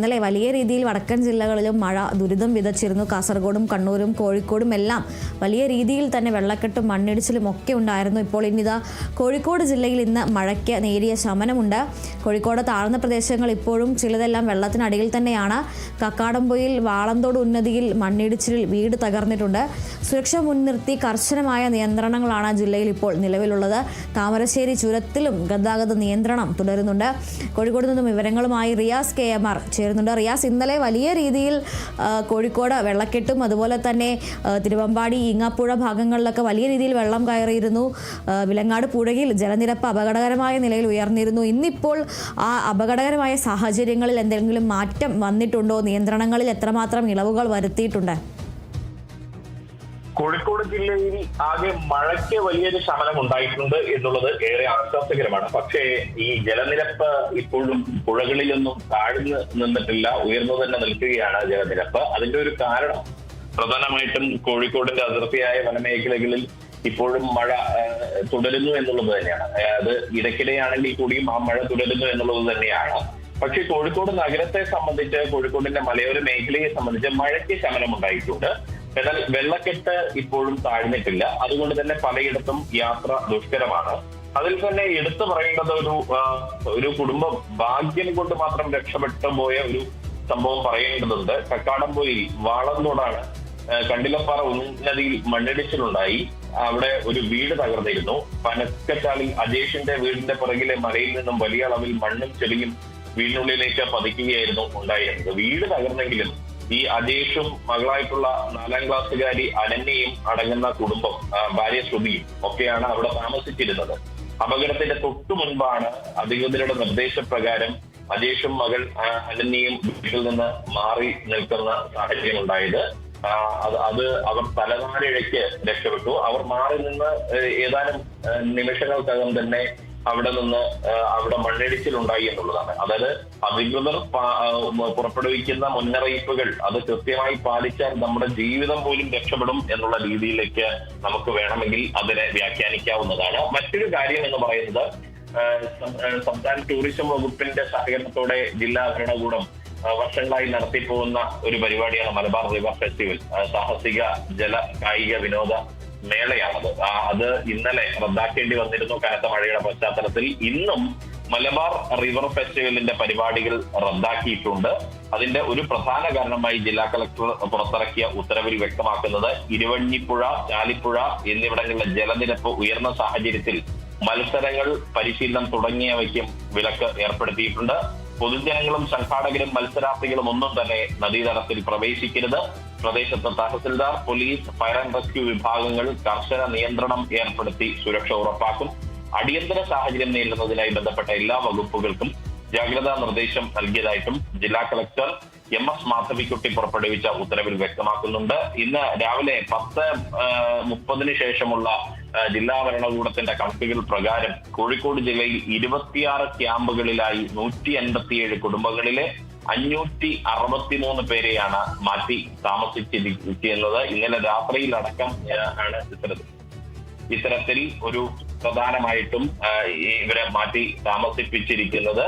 ഇന്നലെ വലിയ രീതിയിൽ വടക്കൻ ജില്ലകളിലും മഴ ദുരിതം വിതച്ചിരുന്നു. കാസർഗോഡും കണ്ണൂരും കോഴിക്കോടും എല്ലാം വലിയ രീതിയിൽ തന്നെ വെള്ളക്കെട്ടും മണ്ണിടിച്ചിലും ഒക്കെ ഉണ്ടായിരുന്നു. ഇപ്പോൾ ഇന്നിതാ കോഴിക്കോട് ജില്ലയിൽ ഇന്ന് മഴയ്ക്ക് നേരിയ ശമനമുണ്ട്. കോഴിക്കോട് താഴ്ന്ന പ്രദേശങ്ങൾ ഇപ്പോഴും ചിലതെല്ലാം വെള്ളത്തിനടിയിൽ തന്നെയാണ്. കക്കാടംപൊയിൽ വാളന്തോട് ഉന്നതിയിൽ മണ്ണിടിച്ചിലിൽ വീട് തകർന്നിട്ടുണ്ട്. സുരക്ഷ മുൻനിർത്തി കർശനമായ നിയന്ത്രണങ്ങളാണ് ജില്ലയിൽ ഇപ്പോൾ നിലവിലുള്ളത്. താമരശ്ശേരി ചുരത്തിലും ഗതാഗത നിയന്ത്രണം തുടരുന്നുണ്ട്. കോഴിക്കോട് നിന്നും വിവരങ്ങളുമായി റിയാസ് KMR ചേരുന്നുണ്ട്. റിയാസ്, ഇന്നലെ വലിയ രീതിയിൽ കോഴിക്കോട് വെള്ളക്കെട്ടും അതുപോലെ തന്നെ തിരുവമ്പാടി ഈങ്ങാപ്പുഴ ഭാഗങ്ങളിലൊക്കെ വലിയ രീതിയിൽ വെള്ളം കയറിയിരുന്നു. വിലങ്ങാട് പുഴയിൽ ജലനിരപ്പ് അപകടകരമായ നിലയിൽ ഉയർന്നിരുന്നു. ഇന്നിപ്പോൾ ആ അപകടകരമായ സാഹചര്യങ്ങളിൽ എന്തെങ്കിലും മാറ്റം വന്നിട്ടുണ്ടോ? നിയന്ത്രണങ്ങളിൽ എത്രമാത്രം ഇളവുകൾ വരുത്തിയിട്ടുണ്ട്? കോഴിക്കോട് ജില്ലയിൽ ആകെ മഴയ്ക്ക് വലിയൊരു ശമനം ഉണ്ടായിട്ടുണ്ട് എന്നുള്ളത് ഏറെ ആശ്വാസകരമാണ്. പക്ഷേ ഈ ജലനിരപ്പ് ഇപ്പോഴും പുഴകളിലൊന്നും താഴ്ന്നു നിന്നിട്ടില്ല, ഉയർന്നു തന്നെ നിൽക്കുകയാണ് ജലനിരപ്പ്. അതിന്റെ ഒരു കാരണം പ്രധാനമായിട്ടും കോഴിക്കോടിന്റെ അതിർത്തിയായ വനമേഖലകളിൽ ഇപ്പോഴും മഴ തുടരുന്നു എന്നുള്ളത് തന്നെയാണ്. അത് ഇടയ്ക്കിടെയാണെങ്കിൽ കൂടിയും ആ മഴ തുടരുന്നു എന്നുള്ളത് തന്നെയാണ്. പക്ഷേ കോഴിക്കോട് നഗരത്തെ സംബന്ധിച്ച്, കോഴിക്കോടിന്റെ മലയോര മേഖലയെ സംബന്ധിച്ച് മഴയ്ക്ക് ശമനം ഉണ്ടായിട്ടുണ്ട്. എന്നാൽ വെള്ളക്കെട്ട് ഇപ്പോഴും താഴ്ന്നിട്ടില്ല. അതുകൊണ്ട് തന്നെ പലയിടത്തും യാത്ര ദുഷ്കരമാണ്. അതിൽ തന്നെ എടുത്തു പറയേണ്ടത് ഒരു കുടുംബം ഭാഗ്യം കൊണ്ട് മാത്രം രക്ഷപ്പെട്ടു പോയ ഒരു സംഭവം പറയേണ്ടതുണ്ട്. കക്കാടംപൊയിൽ വാളന്തോടാണ് കണ്ടിലപ്പാറ ഉന്നതിയിൽ മണ്ണിടിച്ചിലുണ്ടായി. അവിടെ ഒരു വീട് തകർന്നിരുന്നു. പനക്കച്ചാലിൽ അജേഷിന്റെ വീടിന്റെ പുറകിലെ മലയിൽ നിന്നും വലിയ അളവിൽ മണ്ണും ചെളിയും വീടിനുള്ളിലേക്ക് പതിക്കുകയായിരുന്നു ഉണ്ടായിരുന്നത്. വീട് തകർന്നെങ്കിലും ഈ അജേഷും മകളായിട്ടുള്ള 4ാം ക്ലാസ്സുകാരി അനന്യയും അടങ്ങുന്ന കുടുംബം, ഭാര്യ ശ്രുതിയും ഒക്കെയാണ് അവിടെ താമസിച്ചിരുന്നത്. അപകടത്തിന്റെ തൊട്ടു മുൻപാണ് അധികൃതരുടെ നിർദ്ദേശപ്രകാരം അജേഷും മകൾ അനന്യയും വീട്ടിൽ നിന്ന് മാറി നിൽക്കുന്ന സാഹചര്യം ഉണ്ടായത്. അത് അവർ തലനാരിഴയ്ക്ക് രക്ഷപ്പെട്ടു. അവർ മാറി നിന്ന് ഏതാനും നിമിഷങ്ങൾക്കകം തന്നെ അവിടെ മണ്ണിടിച്ചിലുണ്ടായി എന്നുള്ളതാണ്. അതായത് അധികൃതർ പുറപ്പെടുവിക്കുന്ന മുന്നറിയിപ്പുകൾ അത് കൃത്യമായി പാലിച്ചാൽ നമ്മുടെ ജീവിതം പോലും രക്ഷപ്പെടും എന്നുള്ള രീതിയിലേക്ക് നമുക്ക് വേണമെങ്കിൽ അതിനെ വ്യാഖ്യാനിക്കാവുന്നതാണ്. മറ്റൊരു കാര്യം എന്ന് പറയുന്നത്, സംസ്ഥാന ടൂറിസം വകുപ്പിന്റെ സഹകരണത്തോടെ ജില്ലാ ഭരണകൂടം വർഷങ്ങളായി നടത്തിപ്പോകുന്ന ഒരു പരിപാടിയാണ് മലബാർ റിവർ ഫെസ്റ്റിവൽ. സാഹസിക ജല കായിക വിനോദ മേളയാണത്. അത് ഇന്നലെ റദ്ദാക്കേണ്ടി വന്നിരുന്നു കനത്ത മഴയുടെ പശ്ചാത്തലത്തിൽ. ഇന്നും മലബാർ റിവർ ഫെസ്റ്റിവലിന്റെ പരിപാടികൾ റദ്ദാക്കിയിട്ടുണ്ട്. അതിന്റെ ഒരു പ്രധാന കാരണമായി ജില്ലാ കളക്ടർ പുറത്തിറക്കിയ ഉത്തരവിൽ വ്യക്തമാക്കുന്നത്, ഇരുവഞ്ഞിപ്പുഴ, ചാലിപ്പുഴ എന്നിവിടങ്ങളിലെ ജലനിരപ്പ് ഉയർന്ന സാഹചര്യത്തിൽ മത്സരങ്ങൾ, പരിശീലനം തുടങ്ങിയവയ്ക്കും വിലക്ക് ഏർപ്പെടുത്തിയിട്ടുണ്ട്. പൊതുജനങ്ങളും സംഘാടകരും മത്സരാർത്ഥികളും ഒന്നും തന്നെ നദീതടത്തിൽ പ്രവേശിക്കരുത്. പ്രദേശത്ത് tahsildar, police, fire and rescue വിഭാഗങ്ങൾ കർശന നിയന്ത്രണം ഏർപ്പെടുത്തി സുരക്ഷ ഉറപ്പാക്കും. അടിയന്തര സാഹചര്യം നേരിടുന്നതിനായി ബന്ധപ്പെട്ട എല്ലാ വകുപ്പുകൾക്കും ജാഗ്രതാ നിർദ്ദേശം നൽകിയതായിട്ടും ജില്ലാ കളക്ടർ MS മാധവിക്കുട്ടി പുറപ്പെടുവിച്ച ഉത്തരവിൽ വ്യക്തമാക്കുന്നുണ്ട്. ഇന്ന് രാവിലെ 10:30 ശേഷമുള്ള ജില്ലാ ഭരണകൂടത്തിന്റെ കണക്കുകൾ പ്രകാരം കോഴിക്കോട് ജില്ലയിൽ 26 ക്യാമ്പുകളിലായി 157 കുടുംബങ്ങളിലെ 563 പേരെയാണ് മാറ്റി താമസിച്ചിരിക്കുന്നത്. ഇന്നലെ രാത്രിയിലടക്കം ആണ് ഇത്തരത്തിൽ ഒരു പ്രധാനമായിട്ടും ഇവരെ മാറ്റി താമസിപ്പിച്ചിരിക്കുന്നത്.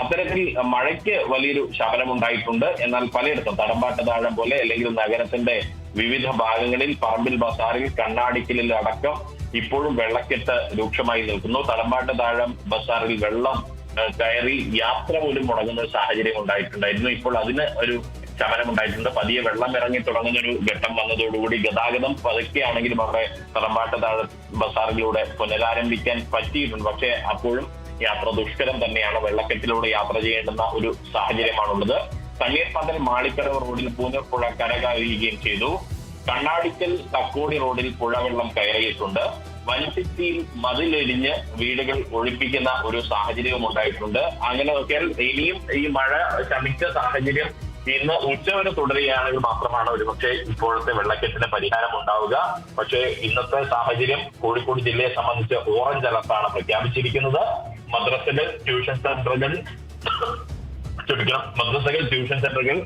അത്തരത്തിൽ മഴയ്ക്ക് വലിയൊരു ശമനമുണ്ടായിട്ടുണ്ട്. എന്നാൽ പലയിടത്തും തടമ്പാട്ടുതാഴം പോലെ അല്ലെങ്കിൽ നഗരത്തിന്റെ വിവിധ ഭാഗങ്ങളിൽ, പറമ്പിൽ ബസാറിൽ, കണ്ണാടിക്കലിൽ അടക്കം ഇപ്പോഴും വെള്ളക്കെട്ട് രൂക്ഷമായി നിൽക്കുന്നു. തടമ്പാട്ടുതാഴം ബസാറിൽ വെള്ളം കയറി യാത്ര പോലും മുടങ്ങുന്ന സാഹചര്യം ഉണ്ടായിട്ടുണ്ടായിരുന്നു. ഇപ്പോൾ അതിന് ഒരു ശമനം ഉണ്ടായിട്ടുണ്ട്. പതിയെ വെള്ളം ഇറങ്ങി തുടങ്ങുന്ന ഒരു ഘട്ടം വന്നതോടുകൂടി ഗതാഗതം പതുക്കെയാണെങ്കിലും അവിടെ തറമ്പാട്ടുതാഴ ബസാറിലൂടെ പുനരാരംഭിക്കാൻ പറ്റിയിട്ടുണ്ട്. പക്ഷേ അപ്പോഴും യാത്ര ദുഷ്കരം തന്നെയാണ്. വെള്ളക്കെട്ടിലൂടെ യാത്ര ചെയ്യേണ്ടുന്ന ഒരു സാഹചര്യമാണുള്ളത്. തണ്ണീർപ്പന്തൽ മാളിക്കടവ് റോഡിൽ പൂനൂർ പുഴ കരകവിയുകയും ചെയ്തു. കണ്ണാടിക്കൽ തക്കോടി റോഡിൽ പുഴവെള്ളം കയറിയിട്ടുണ്ട്. വൻസിറ്റിയിൽ മതിലിടിഞ്ഞ് വീടുകൾ ഒഴിപ്പിക്കുന്ന ഒരു സാഹചര്യവും ഉണ്ടായിട്ടുണ്ട്. അങ്ങനെ നോക്കിയാൽ ഇനിയും ഈ മഴ ശമിച്ച സാഹചര്യം ഇന്ന് ഉച്ചവരെ തുടരുകയാണെങ്കിൽ മാത്രമാണ് ഒരുപക്ഷെ ഇപ്പോഴത്തെ വെള്ളക്കെട്ടിന് പരിഹാരം ഉണ്ടാവുക. പക്ഷേ ഇന്നത്തെ സാഹചര്യം കോഴിക്കോട് ജില്ലയെ സംബന്ധിച്ച് ഓറഞ്ച് അലർട്ടാണ് പ്രഖ്യാപിച്ചിരിക്കുന്നത്. മദ്രസകൾ, ട്യൂഷൻ സെന്ററുകൾ,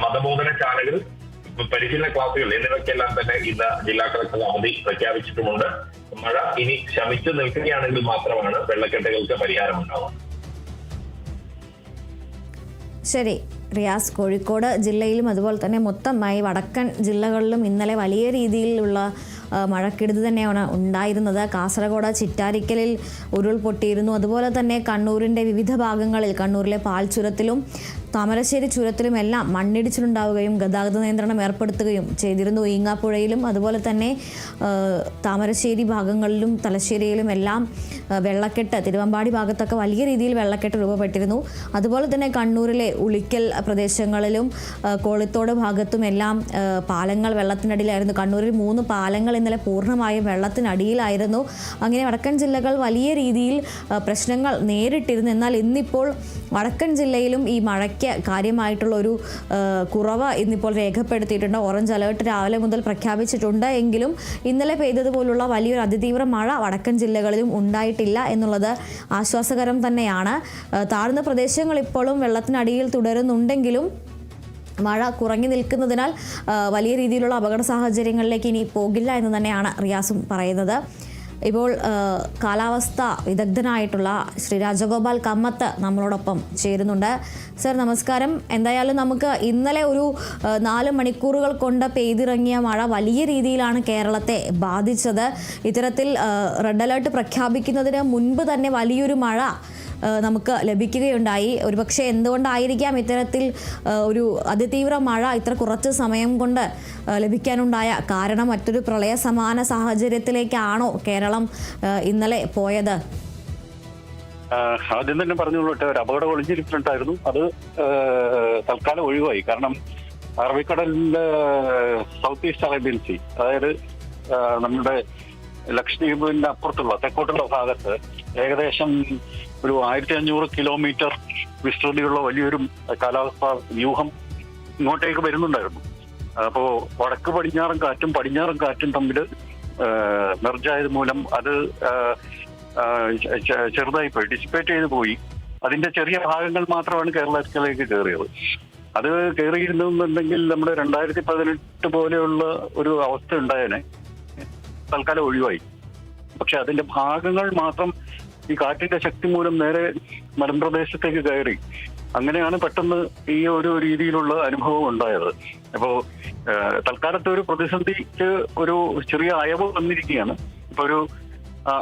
മതബോധനശാലകൾ, പരിശീലന ക്ലാസുകൾ എന്നിവയ്ക്കെല്ലാം തന്നെ ഇന്ന് ജില്ലാ കളക്ടർ അവധി പ്രഖ്യാപിച്ചിട്ടുമുണ്ട്. മഴ ഇനി ശമിച്ചു നിൽക്കുകയാണെങ്കിൽ മാത്രമാണ് വെള്ളക്കെട്ടുകൾക്ക് പരിഹാരം ഉണ്ടാവുക. ശരി റിയാസ്, കോഴിക്കോട് ജില്ലയിലും അതുപോലെ തന്നെ മൊത്തമായി വടക്കൻ ജില്ലകളിലും ഇന്നലെ വലിയ രീതിയിലുള്ള മഴക്കെടുതി തന്നെയാണ് ഉണ്ടായിരുന്നത്. കാസർഗോഡ് ചിറ്റാരിക്കലിൽ ഉരുൾപൊട്ടിയിരുന്നു. അതുപോലെ തന്നെ കണ്ണൂരിൻ്റെ വിവിധ ഭാഗങ്ങളിൽ, കണ്ണൂരിലെ പാൽ ചുരത്തിലും താമരശ്ശേരി ചുരത്തിലും എല്ലാം മണ്ണിടിച്ചിലുണ്ടാവുകയും ഗതാഗത നിയന്ത്രണം ഏർപ്പെടുത്തുകയും ചെയ്തിരുന്നു. ഈങ്ങാപ്പുഴയിലും അതുപോലെ തന്നെ താമരശ്ശേരി ഭാഗങ്ങളിലും തലശ്ശേരിയിലും എല്ലാം വെള്ളക്കെട്ട്, തിരുവമ്പാടി ഭാഗത്തൊക്കെ വലിയ രീതിയിൽ വെള്ളക്കെട്ട് രൂപപ്പെട്ടിരുന്നു. അതുപോലെ തന്നെ കണ്ണൂരിലെ ഉളിക്കൽ പ്രദേശങ്ങളിലും കോളിത്തോട് ഭാഗത്തുമെല്ലാം പാലങ്ങൾ വെള്ളത്തിനടിയിലായിരുന്നു. കണ്ണൂരിൽ 3 പാലങ്ങൾ ഇന്നലെ പൂർണ്ണമായും വെള്ളത്തിനടിയിലായിരുന്നു. അങ്ങനെ വടക്കൻ ജില്ലകൾ വലിയ രീതിയിൽ പ്രശ്നങ്ങൾ നേരിട്ടിരുന്നു. എന്നാൽ ഇന്നിപ്പോൾ വടക്കൻ ജില്ലയിലും ഈ മഴയ്ക്ക് കാര്യമായിട്ടുള്ള ഒരു കുറവ് ഇന്നിപ്പോൾ രേഖപ്പെടുത്തിയിട്ടുണ്ട്. ഓറഞ്ച് അലേർട്ട് രാവിലെ മുതൽ പ്രഖ്യാപിച്ചിട്ടുണ്ട്. എങ്കിലും ഇന്നലെ പെയ്തതുപോലുള്ള വലിയൊരു അതിതീവ്ര മഴ വടക്കൻ ജില്ലകളിലും ഉണ്ടായിട്ടില്ല എന്നുള്ളത് ആശ്വാസകരം തന്നെയാണ്. താഴ്ന്ന പ്രദേശങ്ങൾ ഇപ്പോഴും വെള്ളത്തിനടിയിൽ തുടരുന്നുണ്ടെങ്കിലും മഴ കുറഞ്ഞു നിൽക്കുന്നതിനാൽ വലിയ രീതിയിലുള്ള അപകട സാഹചര്യങ്ങളിലേക്ക് ഇനി പോകില്ല എന്ന് തന്നെയാണ് റിയാസും പറയുന്നത്. ഇപ്പോൾ കാലാവസ്ഥ വിദഗ്ധനായിട്ടുള്ള ശ്രീ രാജഗോപാൽ കമ്മത്ത് നമ്മളോടൊപ്പം ചേരുന്നുണ്ട്. സർ നമസ്കാരം. എന്തായാലും നമുക്ക് ഇന്നലെ ഒരു 4 മണിക്കൂറുകൾ കൊണ്ട് പെയ്തിറങ്ങിയ മഴ വലിയ രീതിയിലാണ് കേരളത്തെ ബാധിച്ചത്. ഇത്തരത്തിൽ റെഡ് അലേർട്ട് പ്രഖ്യാപിക്കുന്നതിന് മുൻപ് തന്നെ വലിയൊരു മഴ നമുക്ക് ലഭിക്കുകയുണ്ടായി. ഒരുപക്ഷെ എന്തുകൊണ്ടായിരിക്കാം ഇത്തരത്തിൽ ഒരു അതിതീവ്ര മഴ ഇത്ര കുറച്ച് സമയം കൊണ്ട് ലഭിക്കാനുണ്ടായ കാരണം? മറ്റൊരു പ്രളയ സമാന സാഹചര്യത്തിലേക്കാണോ കേരളം ഇന്നലെ പോയത്? ആദ്യം തന്നെ പറഞ്ഞുകൊള്ളട്ടെ, ഒരു അപകടം ഒളിഞ്ഞിരിക്കുന്നുണ്ടായിരുന്നു. അത് തൽക്കാലം ഒഴിവായി. കാരണം അറബിക്കടലിന്റെ സൗത്ത് ഈസ്റ്റ് അറേബ്യൻ സീ, അതായത് നമ്മുടെ ലക്ഷദ്വീപിന്റെ അപ്പുറത്തുള്ള തെക്കോട്ടുള്ള ഭാഗത്ത് ഏകദേശം ഒരു 1500 കിലോമീറ്റർ വിസ്തൃതിയുള്ള വലിയൊരു കാലാവസ്ഥാ വ്യൂഹം ഇങ്ങോട്ടേക്ക് വരുന്നുണ്ടായിരുന്നു. അപ്പോ വടക്ക് പടിഞ്ഞാറൻ കാറ്റും തമ്മിൽ മെർജായത് മൂലം അത് ചെറുതായി പോയി, ഡിസിപ്പേറ്റ് ചെയ്ത് പോയി. അതിന്റെ ചെറിയ ഭാഗങ്ങൾ മാത്രമാണ് കേരളത്തിലേക്ക് കയറിയത്. അത് കയറിയിരുന്നുണ്ടെങ്കിൽ നമ്മുടെ 2018 പോലെയുള്ള ഒരു അവസ്ഥ ഉണ്ടായേനെ. തൽക്കാലം ഒഴിവായി. പക്ഷെ അതിന്റെ ഭാഗങ്ങൾ മാത്രം ഈ കാറ്റിന്റെ ശക്തി മൂലം നേരെ മലമ്പ്രദേശത്തേക്ക് കയറി. അങ്ങനെയാണ് പെട്ടെന്ന് ഈ ഒരു രീതിയിലുള്ള അനുഭവം ഉണ്ടായത്. അപ്പോ തൽക്കാലത്തെ ഒരു പ്രതിസന്ധിക്ക് ഒരു ചെറിയ അയവ് വന്നിരിക്കുകയാണ്. ഇപ്പൊ ഒരു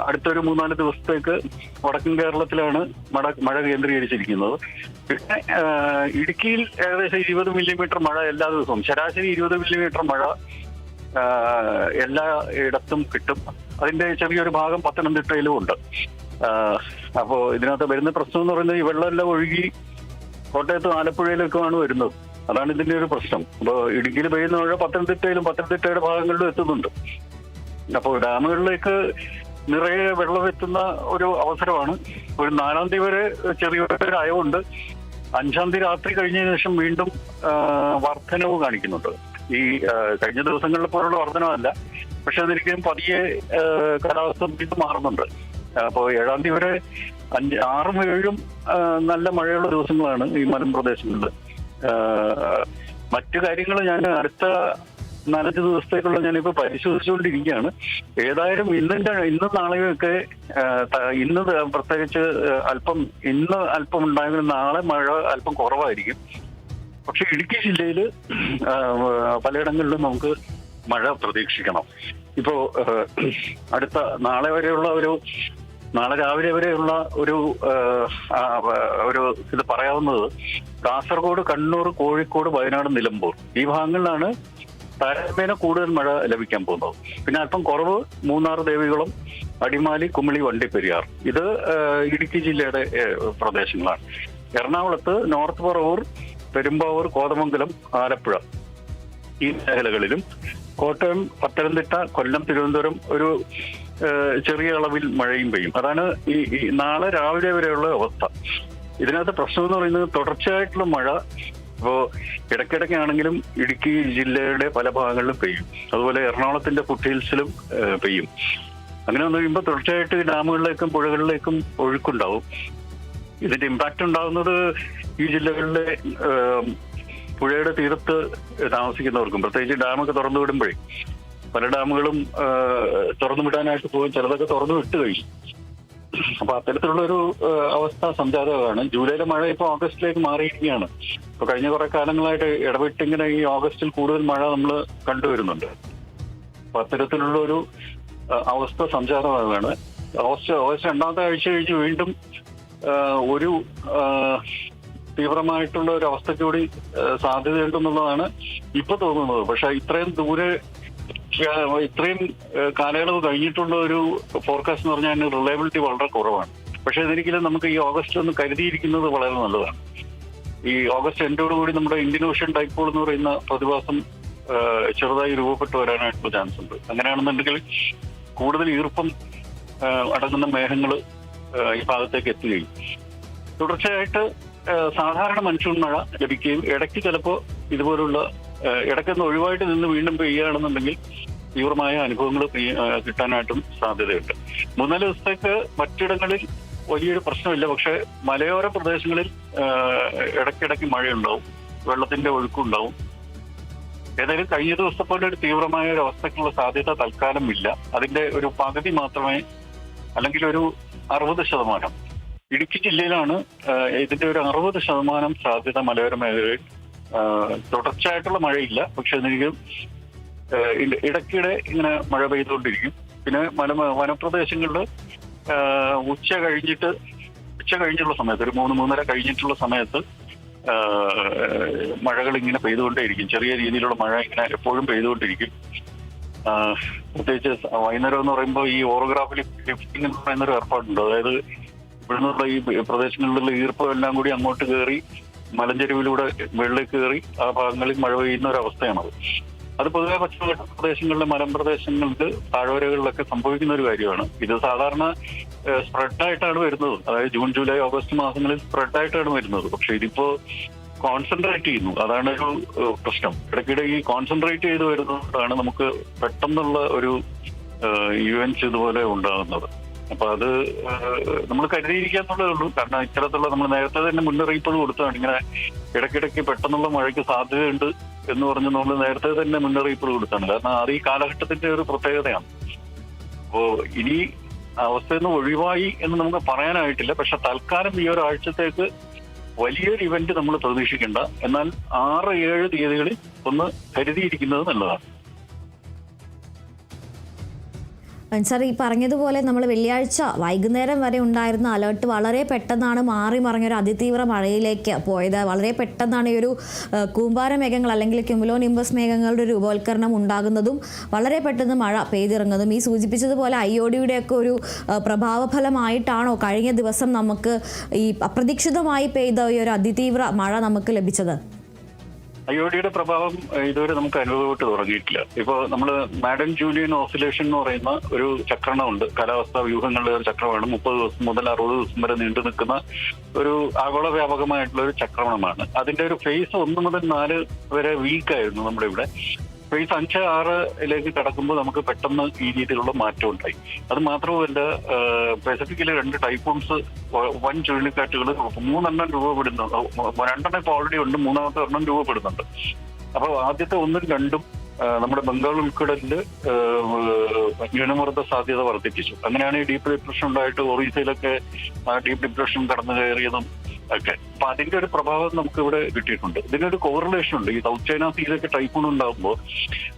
അടുത്തൊരു 3-4 ദിവസത്തേക്ക് വടക്കൻ കേരളത്തിലാണ് മഴ കേന്ദ്രീകരിച്ചിരിക്കുന്നത്. പിന്നെ ഇടുക്കിയിൽ ഏകദേശം 20 മില്ലിമീറ്റർ മഴ എല്ലാ ദിവസവും, ശരാശരി 20 മില്ലിമീറ്റർ മഴ എല്ലാ ഇടത്തും കിട്ടും. അതിന്റെ ചെറിയൊരു ഭാഗം പത്തനംതിട്ടയിലും ഉണ്ട്. അപ്പോ ഇതിനകത്ത് വരുന്ന പ്രശ്നം എന്ന് പറയുന്നത് ഈ വെള്ളമെല്ലാം ഒഴുകി കോട്ടയത്തും ആലപ്പുഴയിലൊക്കെയാണ് വരുന്നത്. അതാണ് ഇതിന്റെ ഒരു പ്രശ്നം. അപ്പോൾ ഇടുക്കിയിൽ പെയ്യുന്ന മഴ പത്തനംതിട്ടയുടെ ഭാഗങ്ങളിലും എത്തുന്നുണ്ട്. അപ്പോൾ ഡാമുകളിലേക്ക് നിറയെ വെള്ളം എത്തുന്ന ഒരു അവസരമാണ്. ഒരു 4-ാം തീയതി വരെ ചെറിയൊരു അയവുണ്ട്. 5-ാം തീയതി രാത്രി കഴിഞ്ഞതിന് ശേഷം വീണ്ടും വർധനവ് കാണിക്കുന്നുണ്ട്. ഈ കഴിഞ്ഞ ദിവസങ്ങളിലെ പോലുള്ള വർധനമല്ല, പക്ഷെ അതൊരിക്കലും പതിയെ കാലാവസ്ഥ വീണ്ടും മാറുന്നുണ്ട്. അപ്പോൾ 7-ാം തീയതി വരെ 6-ഉം 7-ഉം നല്ല മഴയുള്ള ദിവസങ്ങളാണ് ഈ മലമ്പ്രദേശങ്ങളിൽ. മറ്റു കാര്യങ്ങൾ ഞാൻ അടുത്ത 4-5 ദിവസത്തേക്കുള്ള ഞാനിപ്പോൾ പരിശോധിച്ചുകൊണ്ടിരിക്കുകയാണ്. ഏതായാലും ഇന്നും നാളെയൊക്കെ ഇന്ന് പ്രത്യേകിച്ച് ഇന്ന് അല്പം ഉണ്ടായെങ്കിൽ നാളെ മഴ അല്പം കുറവായിരിക്കും. പക്ഷെ ഇടുക്കി ജില്ലയിൽ പലയിടങ്ങളിലും നമുക്ക് മഴ പ്രതീക്ഷിക്കണം. ഇപ്പോ അടുത്ത നാളെ രാവിലെ വരെയുള്ള ഒരു ഇത് പറയാവുന്നത് കാസർഗോഡ്, കണ്ണൂർ, കോഴിക്കോട്, വയനാട്, നിലമ്പൂർ ഈ ഭാഗങ്ങളിലാണ് താരതമ്യേന കൂടുതൽ മഴ ലഭിക്കാൻ പോകുന്നത്. പിന്നെ അല്പം കുറവ് മൂന്നാർ, ദേവികുളം, അടിമാലി, കുമിളി, വണ്ടിപ്പെരിയാർ. ഇത് ഇടുക്കി ജില്ലയുടെ പ്രദേശങ്ങളാണ്. എറണാകുളത്ത് നോർത്ത് പറവൂർ, പെരുമ്പാവൂർ, കോതമംഗലം, ആലപ്പുഴ ഈ മേഖലകളിലും, കോട്ടയം, പത്തനംതിട്ട, കൊല്ലം, തിരുവനന്തപുരം ഒരു ചെറിയ അളവിൽ മഴയും പെയ്യും. അതാണ് ഈ നാളെ രാവിലെ വരെയുള്ള അവസ്ഥ. ഇതിനകത്ത് പ്രശ്നം എന്ന് പറയുന്നത് തുടർച്ചയായിട്ടുള്ള മഴ. ഇപ്പോ ഇടയ്ക്കിടയ്ക്കാണെങ്കിലും ഇടുക്കി ജില്ലയുടെ പല ഭാഗങ്ങളിലും പെയ്യും. അതുപോലെ എറണാകുളത്തിന്റെ ഫുട് ഹിൽസിലും പെയ്യും. അങ്ങനെ വന്നു കഴിയുമ്പോൾ തുടർച്ചയായിട്ട് ഡാമുകളിലേക്കും പുഴകളിലേക്കും ഒഴുക്കുണ്ടാവും. ഇതിന്റെ ഇമ്പാക്ട് ഉണ്ടാകുന്നത് ഈ ജില്ലകളിലെ പുഴയുടെ തീരത്ത് താമസിക്കുന്നവർക്കും, പ്രത്യേകിച്ച് ഡാമൊക്കെ തുറന്നു വിടുമ്പോഴേ പല ഡാമുകളും തുറന്നു വിടാനായിട്ട് പോകും. ചിലതൊക്കെ തുറന്നു വിട്ട് കഴിയും. അപ്പൊ അത്തരത്തിലുള്ള ഒരു അവസ്ഥ സംജാതമാണ്. ജൂലൈയിലെ മഴ ഇപ്പോൾ ഓഗസ്റ്റിലേക്ക് മാറിയിരിക്കുകയാണ്. ഇപ്പൊ കഴിഞ്ഞ കുറെ കാലങ്ങളായിട്ട് ഇടവിട്ടിങ്ങനെ ഈ ഓഗസ്റ്റിൽ കൂടുതൽ മഴ നമ്മൾ കണ്ടുവരുന്നുണ്ട്. അപ്പൊ അത്തരത്തിലുള്ള ഒരു അവസ്ഥ സംജാതമാവുകയാണ്. ഓഗസ്റ്റ് രണ്ടാമത്തെ ആഴ്ച കഴിഞ്ഞ് വീണ്ടും ഒരു തീവ്രമായിട്ടുള്ള ഒരു അവസ്ഥയ്ക്ക് കൂടി സാധ്യതയുണ്ടെന്നുള്ളതാണ് ഇപ്പൊ തോന്നുന്നത്. പക്ഷെ ഇത്രയും കാലയളവ് കഴിഞ്ഞിട്ടുള്ള ഒരു ഫോർകാസ്റ്റ് എന്ന് പറഞ്ഞാൽ അതിന് റിലയബിലിറ്റി വളരെ കുറവാണ്. പക്ഷെ ഇതൊരിക്കലും നമുക്ക് ഈ ഓഗസ്റ്റ് ഒന്ന് കരുതിയിരിക്കുന്നത് വളരെ നല്ലതാണ്. ഈ ഓഗസ്റ്റ് എൻഡോടുകൂടി നമ്മുടെ ഇന്ത്യൻ ഓഷ്യൻ ഡൈപോൾ എന്ന് പറയുന്ന പ്രതിഭാസം ചെറുതായി രൂപപ്പെട്ടു വരാനായിട്ടുള്ള ചാൻസ് ഉണ്ട്. അങ്ങനെയാണെന്നുണ്ടെങ്കിൽ കൂടുതൽ ഈർപ്പം അടങ്ങുന്ന മേഘങ്ങൾ ഈ ഭാഗത്തേക്ക് എത്തുകയും തുടർച്ചയായിട്ട് സാധാരണ മൺസൂൺ മഴ ലഭിക്കുകയും ഇടയ്ക്ക് ചിലപ്പോൾ ഇതുപോലുള്ള ഇടയ്ക്കൊന്ന് ഒഴിവായിട്ട് നിന്ന് വീണ്ടും പെയ്യുകയാണെന്നുണ്ടെങ്കിൽ തീവ്രമായ അനുഭവങ്ങൾ കിട്ടാനായിട്ടും സാധ്യതയുണ്ട്. 3-4 ദിവസത്തേക്ക് മറ്റിടങ്ങളിൽ വലിയൊരു പ്രശ്നമില്ല. പക്ഷെ മലയോര പ്രദേശങ്ങളിൽ ഇടയ്ക്കിടയ്ക്ക് മഴയുണ്ടാവും, വെള്ളത്തിന്റെ ഒഴുക്കുണ്ടാവും. ഏതായാലും കഴിഞ്ഞ ദിവസത്തെ പോലെ ഒരു തീവ്രമായ ഒരു അവസ്ഥയ്ക്കുള്ള സാധ്യത തൽക്കാലം ഇല്ല. അതിന്റെ ഒരു പകുതി മാത്രമേ, അല്ലെങ്കിൽ ഒരു 60%. ഇടുക്കി ജില്ലയിലാണ് ഇതിന്റെ ഒരു 60% സാധ്യത മലയോര മേഖലയിൽ. തുടർച്ചയായിട്ടുള്ള മഴയില്ല, പക്ഷെ എന്തെങ്കിലും ഇടയ്ക്കിടെ ഇങ്ങനെ മഴ പെയ്തുകൊണ്ടിരിക്കും. പിന്നെ വനപ്രദേശങ്ങളിൽ ഉച്ച കഴിഞ്ഞുള്ള സമയത്ത്, ഒരു 3-3:30 കഴിഞ്ഞിട്ടുള്ള സമയത്ത് മഴകൾ ഇങ്ങനെ പെയ്തുകൊണ്ടേയിരിക്കും. ചെറിയ രീതിയിലുള്ള മഴ ഇങ്ങനെ എപ്പോഴും പെയ്തുകൊണ്ടിരിക്കും. പ്രത്യേകിച്ച് വൈകുന്നേരം എന്ന് പറയുമ്പോൾ ഈ ഓറോഗ്രാഫ് ലിഫ്റ്റിംഗ് എന്ന് പറയുന്ന ഒരു ഏർപ്പാടുണ്ട്. അതായത് ഇവിടുന്നുള്ള ഈ പ്രദേശങ്ങളിലുള്ള ഈർപ്പം എല്ലാം കൂടി അങ്ങോട്ട് കയറി മലഞ്ചെരുവിലൂടെ വെള്ളേക്ക് കയറി ആ ഭാഗങ്ങളിൽ മഴ പെയ്യുന്ന ഒരു അവസ്ഥയാണത്. അത് പൊതുവെ പശ്ചിമഘട്ട പ്രദേശങ്ങളിലെ മലമ്പ്രദേശങ്ങൾക്ക് താഴ്വരകളിലൊക്കെ സംഭവിക്കുന്ന ഒരു കാര്യമാണ്. ഇത് സാധാരണ സ്പ്രെഡായിട്ടാണ് വരുന്നത്. അതായത് ജൂൺ, ജൂലൈ, ഓഗസ്റ്റ് മാസങ്ങളിൽ സ്പ്രെഡായിട്ടാണ് വരുന്നത്. പക്ഷെ ഇതിപ്പോ കോൺസെൻട്രേറ്റ് ചെയ്യുന്നു. അതാണ് ഒരു പ്രശ്നം. ഇടയ്ക്കിടെ ഈ കോൺസെൻട്രേറ്റ് ചെയ്ത് വരുന്നതാണ് നമുക്ക് പെട്ടെന്നുള്ള ഒരു ഇവന്റ്സ് ഇതുപോലെ ഉണ്ടാകുന്നത്. അപ്പൊ അത് നമ്മൾ കരുതിയിരിക്കാന്നുള്ളതേ ഉള്ളൂ. കാരണം ഇത്തരത്തിലുള്ള നമ്മൾ നേരത്തെ തന്നെ മുന്നറിയിപ്പുകൾ കൊടുത്തതാണ്. ഇങ്ങനെ ഇടയ്ക്കിടയ്ക്ക് പെട്ടെന്നുള്ള മഴയ്ക്ക് സാധ്യതയുണ്ട് എന്ന് പറഞ്ഞ് നമ്മൾ നേരത്തെ തന്നെ മുന്നറിയിപ്പുകൾ കൊടുത്താണ്. കാരണം അത് ഈ കാലഘട്ടത്തിന്റെ ഒരു പ്രത്യേകതയാണ്. അപ്പോ ഇനി അവസ്ഥയിൽ നിന്ന് ഒഴിവായി എന്ന് നമുക്ക് പറയാനായിട്ടില്ല. പക്ഷെ തൽക്കാലം ഈ ഒരാഴ്ചത്തേക്ക് വലിയൊരു ഇവന്റ് നമ്മൾ പ്രതീക്ഷിക്കേണ്ട. എന്നാൽ 6-7 തീയതികളിൽ ഒന്ന് കരുതിയിരിക്കുന്നത് നല്ലതാണ്. സാർ, ഈ പറഞ്ഞതുപോലെ നമ്മൾ വെള്ളിയാഴ്ച വൈകുന്നേരം വരെ ഉണ്ടായിരുന്ന അലേർട്ട് വളരെ പെട്ടെന്നാണ് മാറി മറിഞ്ഞൊരു അതിതീവ്ര മഴയിലേക്ക് പോയത്. വളരെ പെട്ടെന്നാണ് ഈ ഒരു കൂമ്പാര മേഘങ്ങൾ അല്ലെങ്കിൽ ക്യുമുലോ നിംബസ് മേഘങ്ങളുടെ രൂപവൽക്കരണം ഉണ്ടാകുന്നതും വളരെ പെട്ടെന്ന് മഴ പെയ്തിറങ്ങുന്നതും. ഈ സൂചിപ്പിച്ചതുപോലെ IOD-യുടെയൊക്കെ ഒരു പ്രഭാവഫലമായിട്ടാണോ കഴിഞ്ഞ ദിവസം നമുക്ക് ഈ അപ്രതീക്ഷിതമായി പെയ്ത ഈ ഒരു അതിതീവ്ര മഴ നമുക്ക് ലഭിച്ചത്? IOD-യുടെ പ്രഭാവം ഇതുവരെ നമുക്ക് അനുഭവപ്പെട്ട് തുടങ്ങിയിട്ടില്ല. ഇപ്പോൾ നമ്മൾ മാഡൻ ജൂലിയൻ ഓസിലേഷൻ എന്ന് പറയുന്ന ഒരു ചക്രണമുണ്ട്. കാലാവസ്ഥാ വ്യൂഹങ്ങളുടെ ഒരു ചക്രമാണ്. 30 ദിവസം മുതൽ 60 ദിവസം വരെ നീണ്ടു നിൽക്കുന്ന ഒരു ആഗോള വ്യാപകമായിട്ടുള്ള ഒരു ചക്രമാണ്. അതിന്റെ ഒരു ഫേസ് 1 മുതൽ 4 വരെ വീക്കായിരുന്നു നമ്മുടെ ഇവിടെ. ഫേസ് 5-6 കടക്കുമ്പോൾ നമുക്ക് പെട്ടെന്ന് ഈ രീതിയിലുള്ള മാറ്റം ഉണ്ടായി. അത് മാത്രമല്ല, പസഫിക്കിലെ 2 ടൈഫോൺസ്, വൻ ചുഴലിക്കാറ്റുകൾ 3 രൂപപ്പെടുന്നുണ്ട്. 2 ഇപ്പോൾ ഓൾറെഡി ഉണ്ട്, 3ാമത്തെ രൂപപ്പെടുന്നുണ്ട്. അപ്പോൾ ആദ്യത്തെ 1ഉം 2ഉം നമ്മുടെ ബംഗാൾ ഉൾക്കടലില് ന്യൂനമർദ്ദ സാധ്യത വർദ്ധിപ്പിച്ചു. അങ്ങനെയാണ് ഈ ഡീപ്പ് ഡിപ്രഷൻ ഉണ്ടായിട്ട് ഒറീസയിലൊക്കെ ആ ഡീപ്പ് ഡിപ്രഷൻ കടന്നു കയറിയതും ഒക്കെ. അപ്പൊ അതിന്റെ ഒരു പ്രഭാവം നമുക്ക് ഇവിടെ കിട്ടിയിട്ടുണ്ട്. ഇതിനൊരു കോറിലേഷൻ ഉണ്ട്. ഈ സൗത്ത് ചൈന സീയിലൊക്കെ ടൈഫൂൺ ഉണ്ടാകുമ്പോൾ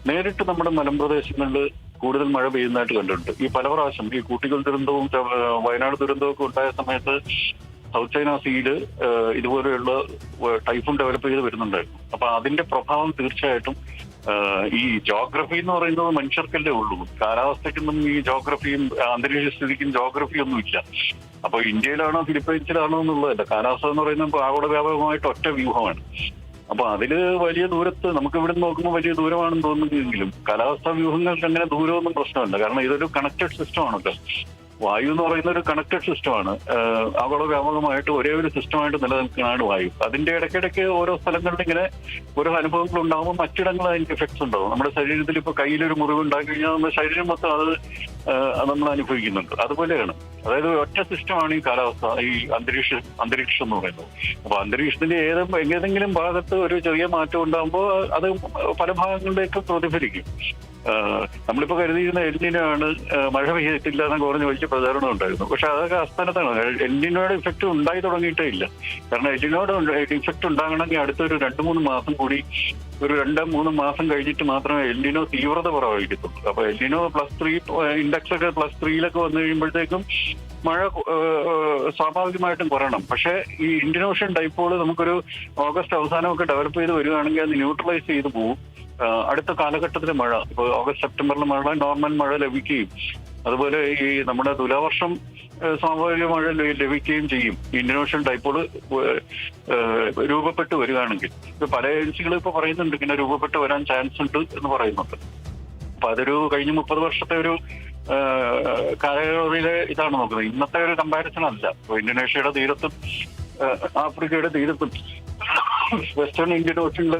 നേരിട്ട് നമ്മുടെ മലമ്പ്രദേശങ്ങളിൽ കൂടുതൽ മഴ പെയ്യുന്നതായിട്ട് കണ്ടിട്ടുണ്ട്. ഈ പല പ്രാവശ്യം ഈ കൂട്ടിക്കൽ ദുരന്തവും വയനാട് ദുരന്തവും ഒക്കെ ഉണ്ടായ സമയത്ത് സൗത്ത് ചൈന സീയില് ഇതുപോലെയുള്ള ടൈഫൂൺ ഡെവലപ്പ് ചെയ്ത് വരുന്നുണ്ടായിരുന്നു. അപ്പൊ അതിന്റെ പ്രഭാവം തീർച്ചയായിട്ടും ഈ ജോഗ്രഫി എന്ന് പറയുന്നത് മനുഷ്യർക്കല്ലേ ഉള്ളൂ. കാലാവസ്ഥയ്ക്കൊന്നും ഈ ജോഗ്രഫിയും അന്തരീക്ഷ സ്ഥിതിക്കും ജോഗ്രഫിയൊന്നും ഇല്ല. അപ്പൊ ഇന്ത്യയിലാണോ ഫിലിപ്പൈൻസിലാണോ എന്നുള്ളതല്ല. കാലാവസ്ഥ എന്ന് പറയുന്നത് ആഗോള വ്യാപകമായിട്ട് ഒറ്റ വ്യൂഹമാണ്. അപ്പൊ അതില് വലിയ ദൂരത്ത് നമുക്ക് ഇവിടെ നോക്കുമ്പോൾ വലിയ ദൂരമാണെന്ന് തോന്നുന്നെങ്കിലും കാലാവസ്ഥാ വ്യൂഹങ്ങൾക്ക് അങ്ങനെ ദൂരമൊന്നും പ്രശ്നമല്ല. കാരണം ഇതൊരു കണക്റ്റഡ് സിസ്റ്റമാണല്ലോ. വായു എന്ന് പറയുന്ന ഒരു കണക്റ്റഡ് സിസ്റ്റമാണ്. ആഗോള വ്യാപകമായിട്ട് ഒരേ ഒരു സിസ്റ്റമായിട്ട് നിലനിൽക്കുന്നതാണ് വായു. അതിന്റെ ഇടയ്ക്കിടയ്ക്ക് ഓരോ സ്ഥലങ്ങളിൽ ഇങ്ങനെ ഓരോ അനുഭവങ്ങൾ ഉണ്ടാകുമ്പോൾ മറ്റിടങ്ങളിൽ അതിന്റെ എഫക്ട്സ് ഉണ്ടാവും. നമ്മുടെ ശരീരത്തിൽ ഇപ്പൊ കയ്യിലൊരു മുറിവ് ഉണ്ടായി കഴിഞ്ഞാൽ നമ്മുടെ ശരീരം മൊത്തം അത് നമ്മൾ അനുഭവിക്കുന്നുണ്ട്. അതുപോലെയാണ്. അതായത് ഒറ്റ സിസ്റ്റമാണ് ഈ കാലാവസ്ഥ, ഈ അന്തരീക്ഷം എന്ന് പറയുന്നത്. അപ്പൊ അന്തരീക്ഷത്തിന്റെ ഏതെങ്കിലും ഭാഗത്ത് ഒരു ചെറിയ മാറ്റം ഉണ്ടാകുമ്പോൾ അത് പല ഭാഗങ്ങളിലേക്ക് പ്രതിഫലിക്കും. നമ്മളിപ്പോ കരുതിയിരുന്ന എൽനിനോയാണ് മഴ പെയ്തിട്ടില്ല എന്നൊക്കെ പറഞ്ഞ് വലിയ പ്രചാരണം ഉണ്ടായിരുന്നു. പക്ഷെ അതൊക്കെ അസ്ഥാനത്താണ്. എൽനിനോയുടെ ഇഫക്റ്റ് ഉണ്ടായി തുടങ്ങിയിട്ടേ ഇല്ല. കാരണം എൽനിനോയുടെ ഇഫക്റ്റ് ഉണ്ടാകണമെങ്കിൽ അടുത്തൊരു 2-3 മാസം കൂടി, ഒരു 2-3 മാസം കഴിഞ്ഞിട്ട് മാത്രമേ എൽനിനോ തീവ്രത കുറവായിരിക്കത്തുള്ളൂ. അപ്പൊ എൽനിനോ +3 ഇൻഡെക്സ് ഒക്കെ +3 വന്നു കഴിയുമ്പോഴത്തേക്കും മഴ സ്വാഭാവികമായിട്ടും കുറയണം. പക്ഷെ ഈ ഇന്ത്യൻ ഓഷ്യൻ ഡൈപോള് നമുക്കൊരു ഓഗസ്റ്റ് അവസാനമൊക്കെ ഡെവലപ്പ് ചെയ്ത് വരികയാണെങ്കിൽ അത് ന്യൂട്രലൈസ് ചെയ്ത് പോകും. അടുത്ത കാലഘട്ടത്തിലെ മഴ, ഇപ്പോൾ ഓഗസ്റ്റ് സെപ്റ്റംബറിൽ മഴ, നോർമൽ മഴ ലഭിക്കുകയും അതുപോലെ ഈ നമ്മുടെ തുലാവർഷം സ്വാഭാവിക മഴ ലഭിക്കുകയും ചെയ്യും ഇന്ത്യൻ ഓഷ്യൻ ഡൈപോള് രൂപപ്പെട്ട് വരികയാണെങ്കിൽ. ഇപ്പൊ പല ഏജൻസികളും ഇപ്പൊ പറയുന്നുണ്ട് ഇങ്ങനെ രൂപപ്പെട്ട് വരാൻ ചാൻസ് ഉണ്ട് എന്ന് പറയുന്നുണ്ട്. അപ്പൊ അതൊരു കഴിഞ്ഞ 30 വർഷത്തെ ഒരു കാലയളവിലെ ഇതാണ് നോക്കുന്നത്. ഇന്നത്തെ ഒരു കമ്പാരിസൺ അല്ല. ഇപ്പൊ ഇന്തോനേഷ്യയുടെ തീരത്തും ആഫ്രിക്കയുടെ തീരത്തും വെസ്റ്റേൺ ഇന്ത്യൻ ഓഷ്യനിൽ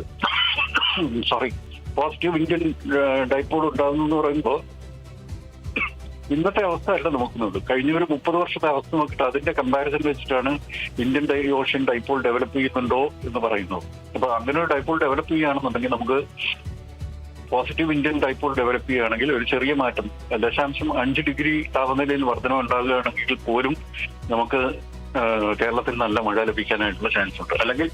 പോസിറ്റീവ് ഇന്ത്യൻ ഡൈപോൾ ഉണ്ടാകുന്നു എന്ന് പറയുമ്പോൾ ഇന്നത്തെ അവസ്ഥ അല്ല നോക്കുന്നത്. കഴിഞ്ഞ ഒരു 30 വർഷത്തെ അവസ്ഥ നോക്കിയിട്ട് അതിന്റെ കമ്പാരിസൺ വെച്ചിട്ടാണ് ഇന്ത്യൻ ഓഷ്യൻ ഡൈപോൾ ഡെവലപ്പ് ചെയ്യുന്നുണ്ടോ എന്ന് പറയുന്നത്. അപ്പൊ അങ്ങനെ ഒരു ഡൈപോൾ ഡെവലപ്പ് ചെയ്യുകയാണെന്നുണ്ടെങ്കിൽ നമുക്ക് പോസിറ്റീവ് ഇന്ത്യൻ ഡൈപോൾ ഡെവലപ്പ് ചെയ്യുകയാണെങ്കിൽ ഒരു ചെറിയ മാറ്റം 0.5 ഡിഗ്രി താപനിലയിൽ വർധനം ഉണ്ടാകുകയാണെങ്കിൽ പോലും നമുക്ക് കേരളത്തിൽ നല്ല മഴ ലഭിക്കാനായിട്ടുള്ള ചാൻസ് ഉണ്ട്. അല്ലെങ്കിൽ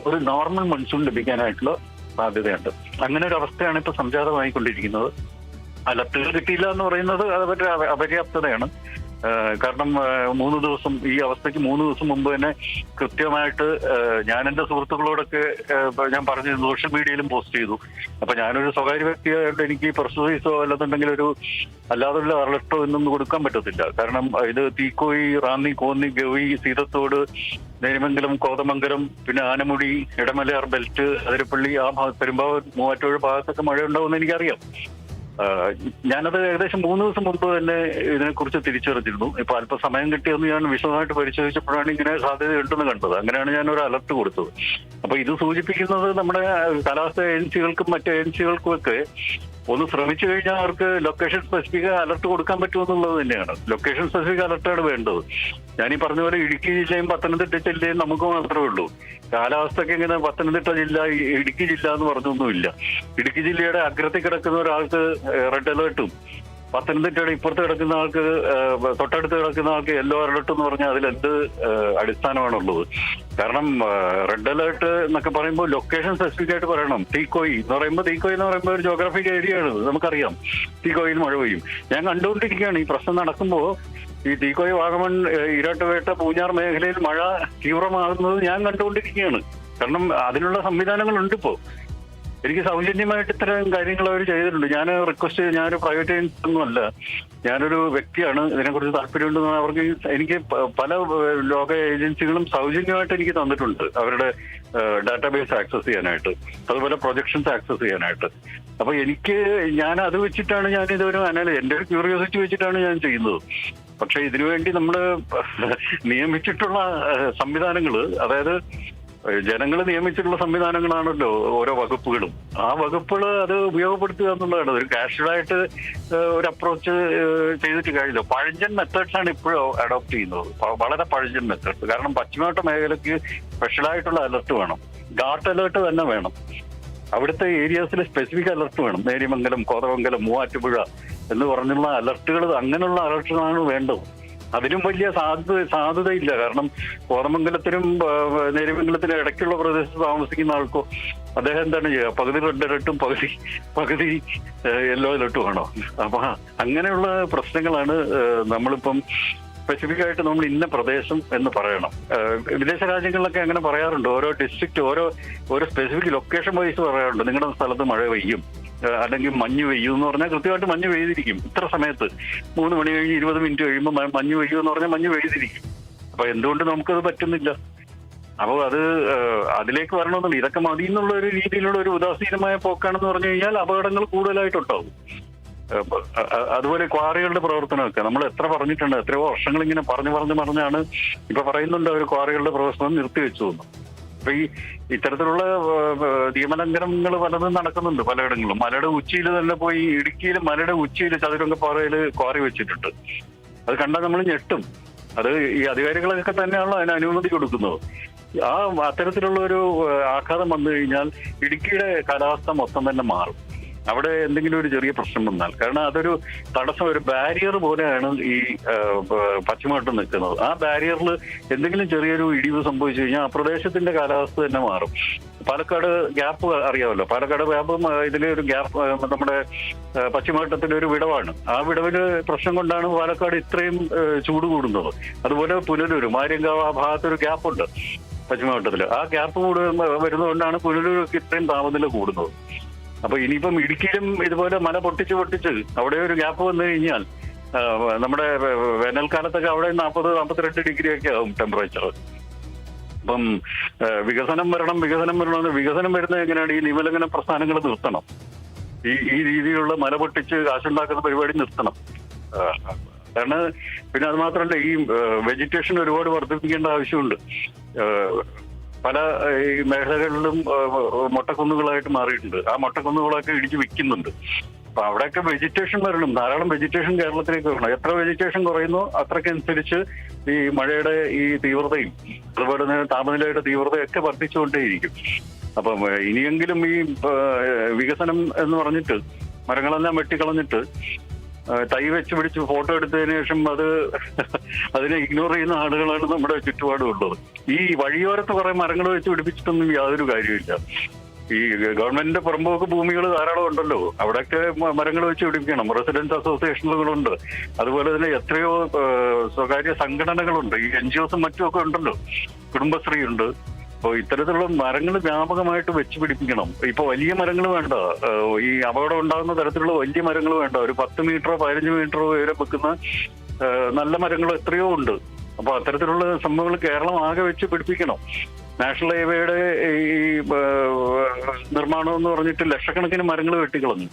ഒരു നോർമൽ മൺസൂൺ ലഭിക്കാനായിട്ടുള്ള സാധ്യതയുണ്ട്. അങ്ങനെ ഒരു അവസ്ഥയാണ് ഇപ്പൊ സംജാതമായിക്കൊണ്ടിരിക്കുന്നത്. അലർട്ടുകൾ കിട്ടിയില്ല എന്ന് പറയുന്നത് അത് അപര്യാപ്തതയാണ്. കാരണം 3 ദിവസം ഈ അവസ്ഥയ്ക്ക് 3 ദിവസം മുമ്പ് തന്നെ കൃത്യമായിട്ട് ഞാൻ എന്റെ സുഹൃത്തുക്കളോടൊക്കെ ഞാൻ പറഞ്ഞു, സോഷ്യൽ മീഡിയയിലും പോസ്റ്റ് ചെയ്തു. അപ്പൊ ഞാനൊരു സ്വകാര്യ വ്യക്തിയായിട്ട് എനിക്ക് പ്രസ്തുതോ അല്ലെന്നുണ്ടെങ്കിൽ ഒരു അല്ലാതുള്ള അലർട്ടോ എന്നൊന്നും കൊടുക്കാൻ പറ്റത്തില്ല. കാരണം ഇത് തീക്കോയി, റാന്നി, കോന്നി, ഗവി, സീതത്തോട്, നേരിമംഗലം, കോതമംഗലം, പിന്നെ ആനമുടി, ഇടമലയാർ ബെൽറ്റ്, അതിരപ്പള്ളി, ആ ഭാഗത്ത് പെരുമ്പാവൂർ, മൂവാറ്റുപുഴ ഭാഗത്തൊക്കെ മഴയുണ്ടാവുമെന്ന് എനിക്കറിയാം. ഞാനത് ഏകദേശം 3 ദിവസം മുമ്പ് തന്നെ ഇതിനെക്കുറിച്ച് തിരിച്ചറിഞ്ഞിരുന്നു. ഇപ്പൊ അല്പസമയം കിട്ടിയെന്ന് ഞാൻ വിശദമായിട്ട് പരിശോധിച്ചപ്പോഴാണ് ഇങ്ങനെ സാധ്യതയുണ്ടെന്ന് കണ്ടത്. അങ്ങനെയാണ് ഞാൻ ഒരു അലർട്ട് കൊടുത്തത്. അപ്പൊ ഇത് സൂചിപ്പിക്കുന്നത് നമ്മുടെ കാലാവസ്ഥാ ഏജൻസികൾക്കും മറ്റ് ഏജൻസികൾക്കും ഒക്കെ ഒന്ന് ശ്രമിച്ചു കഴിഞ്ഞാൽ അവർക്ക് ലൊക്കേഷൻ സ്പെസിഫിക് അലർട്ട് കൊടുക്കാൻ പറ്റുമെന്നുള്ളത് തന്നെയാണ്. ലൊക്കേഷൻ സ്പെസിഫിക് അലർട്ടാണ് വേണ്ടത്. ഞാനീ പറഞ്ഞ പോലെ ഇടുക്കി ജില്ലയും പത്തനംതിട്ട ജില്ലയും നമുക്ക് മാത്രമേ ഉള്ളൂ. കാലാവസ്ഥയ്ക്ക് ഇങ്ങനെ പത്തനംതിട്ട ജില്ല, ഇടുക്കി ജില്ല എന്ന് പറഞ്ഞൊന്നുമില്ല. ഇടുക്കി ജില്ലയുടെ അഗ്രത്തിൽ കിടക്കുന്ന ഒരാൾക്ക് റെഡ് അലേർട്ടും പത്തനംതിട്ടയുടെ ഇപ്പുറത്ത് കിടക്കുന്ന ആൾക്ക്, തൊട്ടടുത്ത് കിടക്കുന്ന ആൾക്ക് യെല്ലോ അലർട്ട് എന്ന് പറഞ്ഞാൽ അതിലെന്ത് അടിസ്ഥാനമാണുള്ളത്? കാരണം റെഡ് അലേർട്ട് എന്നൊക്കെ പറയുമ്പോൾ ലൊക്കേഷൻ സ്പെസിഫിക് ആയിട്ട് പറയണം. തീക്കോയി എന്ന് പറയുമ്പോൾ ഒരു ജോഗ്രാഫിക് ഏരിയ ആണ്, നമുക്കറിയാം. തീക്കോയിൽ മഴ പെയ്യും. ഞാൻ കണ്ടുകൊണ്ടിരിക്കുകയാണ് ഈ പ്രശ്നം നടക്കുമ്പോൾ ഈ തീക്കോയി, വാഗമൺ, ഇരാട്ടുപേട്ട, പൂഞ്ഞാർ മേഖലയിൽ മഴ തീവ്രമാകുന്നത് ഞാൻ കണ്ടുകൊണ്ടിരിക്കുകയാണ്. കാരണം അതിനുള്ള സംവിധാനങ്ങളുണ്ട് ഇപ്പോൾ. എനിക്ക് സൗജന്യമായിട്ട് ഇത്തരം കാര്യങ്ങൾ അവർ ചെയ്തിട്ടുണ്ട്. ഞാൻ റിക്വസ്റ്റ് ചെയ്ത്, ഞാനൊരു പ്രൈവറ്റ് ഏജൻസി ഒന്നും അല്ല, ഞാനൊരു വ്യക്തിയാണ്. ഇതിനെക്കുറിച്ച് താല്പര്യമുണ്ടെന്ന് അവർക്ക് എനിക്ക് പല ലോക ഏജൻസികളും സൗജന്യമായിട്ട് എനിക്ക് തന്നിട്ടുണ്ട് അവരുടെ ഡാറ്റാബേസ് ആക്സസ് ചെയ്യാനായിട്ട്, അതുപോലെ പ്രൊജക്ഷൻസ് ആക്സസ് ചെയ്യാനായിട്ട്. അപ്പൊ ഞാൻ അത് വെച്ചിട്ടാണ് ഞാൻ ഇതൊരു എന്റെ ഒരു ക്യൂറിയോസിറ്റി വെച്ചിട്ടാണ് ഞാൻ ചെയ്യുന്നത്. പക്ഷെ ഇതിനുവേണ്ടി നമ്മൾ നിയമിച്ചിട്ടുള്ള സംവിധാനങ്ങൾ, അതായത് ജനങ്ങൾ നിയമിച്ചിട്ടുള്ള സംവിധാനങ്ങളാണല്ലോ ഓരോ വകുപ്പുകളും. ആ വകുപ്പുകൾ അത് ഉപയോഗപ്പെടുത്തുക എന്നുള്ളതാണ്. ഒരു കാഷ്വലായിട്ട് ഒരു അപ്രോച്ച് ചെയ്തിട്ട് കാര്യമില്ല. പഴഞ്ചൻ മെത്തേഡ്സ് ആണ് ഇപ്പോഴും അഡോപ്റ്റ് ചെയ്യുന്നത്, വളരെ പഴഞ്ചൻ മെത്തേഡ്സ്. കാരണം പശ്ചിമഘട്ട മേഖലയ്ക്ക് സ്പെഷ്യലായിട്ടുള്ള അലർട്ട് വേണം, ഗാർട്ട് അലർട്ട് തന്നെ വേണം. അവിടുത്തെ ഏരിയാസിൽ സ്പെസിഫിക് അലർട്ട് വേണം. നേരിമംഗലം, കോതമംഗലം, മൂവാറ്റുപുഴ എന്ന് പറഞ്ഞുള്ള അലർട്ടുകൾ, അങ്ങനെയുള്ള അലർട്ടുകളാണ് വേണ്ടത്. അതിനും വലിയ സാധ്യതയില്ല. കാരണം കോതമംഗലത്തിനും നേരിമംഗലത്തിനും ഇടയ്ക്കുള്ള പ്രദേശത്ത് താമസിക്കുന്ന ആൾക്കോ അദ്ദേഹം എന്താണ് ചെയ്യുക? പകുതി റെഡ് അലർട്ടും പകുതി യെല്ലോ അലർട്ടും ആണോ? അപ്പൊ അങ്ങനെയുള്ള പ്രശ്നങ്ങളാണ് നമ്മളിപ്പം സ്പെസിഫിക് ആയിട്ട് നമ്മൾ ഇന്ന പ്രദേശം എന്ന് പറയണം. വിദേശ രാജ്യങ്ങളിലൊക്കെ അങ്ങനെ പറയാറുണ്ട്. ഓരോ ഡിസ്ട്രിക്റ്റ് ഓരോ സ്പെസിഫിക് ലൊക്കേഷൻ വൈസ് പറയാറുണ്ട്. നിങ്ങളുടെ സ്ഥലത്ത് മഴ പെയ്യും, അല്ലെങ്കിൽ മഞ്ഞ് പെയ്യും എന്ന് പറഞ്ഞാൽ കൃത്യമായിട്ട് മഞ്ഞ് പെയ്തിരിക്കും. ഇത്ര സമയത്ത് 3 മണി കഴിഞ്ഞ് 20 മിനിറ്റ് കഴിയുമ്പോൾ മഞ്ഞ് പെയ്യും എന്ന് പറഞ്ഞാൽ മഞ്ഞ് പെയ്തിരിക്കും. അപ്പൊ എന്തുകൊണ്ട് നമുക്കത് പറ്റുന്നില്ല? അപ്പോൾ അതിലേക്ക് വരണമെന്നില്ല. ഇതൊക്കെ മതി എന്നുള്ള ഒരു രീതിയിലുള്ള ഒരു ഉദാസീനമായ പോക്കാണെന്ന് പറഞ്ഞു കഴിഞ്ഞാൽ അപകടങ്ങൾ കൂടുതലായിട്ടുണ്ടാവും. അതുപോലെ ക്വാറികളുടെ പ്രവർത്തനമൊക്കെ നമ്മൾ എത്ര പറഞ്ഞിട്ടുണ്ട്, എത്രയോ വർഷങ്ങൾ ഇങ്ങനെ പറഞ്ഞാണ് ഇപ്പൊ പറയുന്നുണ്ട് അവർ ക്വാറികളുടെ പ്രവർത്തനം നിർത്തിവെച്ചു എന്ന്. അപ്പൊ ഇത്തരത്തിലുള്ള നിയമലംഘനങ്ങൾ പലതും നടക്കുന്നുണ്ട് പലയിടങ്ങളിലും. മലയുടെ ഉച്ചിയിൽ തന്നെ പോയി, ഇടുക്കിയിൽ മലയുടെ ഉച്ചിയിൽ ചതുരംഗപ്പാറയിൽ ക്വാറി വെച്ചിട്ടുണ്ട്. അത് കണ്ടാൽ നമ്മൾ ഞെട്ടും. അത് ഈ അധികാരികളൊക്കെ തന്നെയാണല്ലോ അതിന് അനുമതി കൊടുക്കുന്നത്. അത്തരത്തിലുള്ള ഒരു ആഘാതം വന്നു കഴിഞ്ഞാൽ ഇടുക്കിയുടെ കാലാവസ്ഥ മൊത്തം തന്നെ മാറും. അവിടെ എന്തെങ്കിലും ഒരു ചെറിയ പ്രശ്നം വന്നാൽ, കാരണം അതൊരു തടസ്സം, ഒരു ബാരിയർ പോലെയാണ് ഈ പശ്ചിമഘട്ടം നിൽക്കുന്നത്. ആ ബാരിയറിൽ എന്തെങ്കിലും ചെറിയൊരു ഇടിവ് സംഭവിച്ചു കഴിഞ്ഞാൽ ആ പ്രദേശത്തിന്റെ കാലാവസ്ഥ തന്നെ മാറും. പാലക്കാട് ഗ്യാപ്പ് അറിയാമല്ലോ, പാലക്കാട് ഗ്യാപ്പും ഇതിലെ ഒരു ഗ്യാപ്പ് നമ്മുടെ പശ്ചിമഘട്ടത്തിന്റെ ഒരു വിടവാണ്. ആ വിടവില് പ്രശ്നം കൊണ്ടാണ് പാലക്കാട് ഇത്രയും ചൂട് കൂടുന്നത്. അതുപോലെ പുനലൂർ, മാര്യങ്കാവ് ആ ഭാഗത്തൊരു ഗ്യാപ്പുണ്ട് പശ്ചിമഘട്ടത്തിൽ. ആ ഗ്യാപ്പ് വരുന്നതുകൊണ്ടാണ് പുനലൂർക്ക് ഇത്രയും താപനില കൂടുന്നത്. അപ്പൊ ഇനിയിപ്പം ഇടുക്കിയിലും ഇതുപോലെ മല പൊട്ടിച്ച് അവിടെ ഒരു ഗ്യാപ്പ് വന്നു കഴിഞ്ഞാൽ നമ്മുടെ വേനൽക്കാലത്തൊക്കെ അവിടെ 40-42 ഡിഗ്രി ഒക്കെ ആവും ടെമ്പറേച്ചർ. അപ്പം വികസനം വരുന്നത് എങ്ങനെയാണ്? ഈ നിയമലംഘന പ്രസ്ഥാനങ്ങൾ നിർത്തണം. ഈ രീതിയിലുള്ള മല പൊട്ടിച്ച് കാശുണ്ടാക്കുന്ന പരിപാടി നിർത്തണം. കാരണം പിന്നെ അത് മാത്രമല്ല, ഈ വെജിറ്റേഷൻ ഒരുപാട് വർദ്ധിപ്പിക്കേണ്ട ആവശ്യമുണ്ട്. പല ഈ മേഖലകളിലും മൊട്ടക്കുന്നുകളായിട്ട് മാറിയിട്ടുണ്ട്. ആ മൊട്ടക്കുന്നുകളൊക്കെ ഇടിച്ചു വെക്കുന്നുണ്ട്. അപ്പൊ അവിടെയൊക്കെ വെജിറ്റേഷൻ വരണം, ധാരാളം വെജിറ്റേഷൻ കേരളത്തിലേക്ക് വരണം. എത്ര വെജിറ്റേഷൻ കുറയുന്നോ അത്രയ്ക്കനുസരിച്ച് ഈ മഴയുടെ ഈ തീവ്രതയും അതുപോലെ തന്നെ താപനിലയുടെ തീവ്രതയൊക്കെ വർദ്ധിച്ചുകൊണ്ടേയിരിക്കും. അപ്പം ഇനിയെങ്കിലും ഈ വികസനം എന്ന് പറഞ്ഞിട്ട് മരങ്ങളെല്ലാം വെട്ടിക്കളഞ്ഞിട്ട് തൈ വെച്ച് പിടിച്ച് ഫോട്ടോ എടുത്തതിന് ശേഷം അതിനെ ഇഗ്നോർ ചെയ്യുന്ന ആളുകളാണ് നമ്മുടെ ചുറ്റുപാടും ഉള്ളത്. ഈ വഴിയോരത്ത് കുറെ മരങ്ങൾ വെച്ച് പിടിപ്പിച്ചിട്ടൊന്നും യാതൊരു കാര്യമില്ല. ഈ ഗവൺമെന്റിന്റെ പുറമ്പോക്ക് ഭൂമികൾ ധാരാളം ഉണ്ടല്ലോ, അവിടെയൊക്കെ മരങ്ങൾ വെച്ച് പിടിപ്പിക്കണം. റെസിഡൻസ് അസോസിയേഷനുകളുണ്ട്, അതുപോലെ തന്നെ എത്രയോ സ്വകാര്യ സംഘടനകളുണ്ട്, ഈ NGOസും മറ്റുമൊക്കെ ഉണ്ടല്ലോ, കുടുംബശ്രീ ഉണ്ട്. അപ്പോൾ ഇത്തരത്തിലുള്ള മരങ്ങൾ വ്യാപകമായിട്ട് വെച്ച് പിടിപ്പിക്കണം. ഇപ്പൊ വലിയ മരങ്ങൾ വേണ്ട, ഈ അപകടം ഉണ്ടാകുന്ന തരത്തിലുള്ള വലിയ മരങ്ങൾ വേണ്ട. ഒരു 10 മീറ്ററോ 15 മീറ്ററോ വരെ വെക്കുന്ന നല്ല മരങ്ങൾ എത്രയോ ഉണ്ട്. അപ്പൊ അത്തരത്തിലുള്ള സംഭവങ്ങൾ കേരളം ആകെ വെച്ച് പിടിപ്പിക്കണം. നാഷണൽ ഹൈവേയുടെ ഈ നിർമ്മാണം എന്ന് പറഞ്ഞിട്ട് ലക്ഷക്കണക്കിന് മരങ്ങൾ വെട്ടിക്കളഞ്ഞു.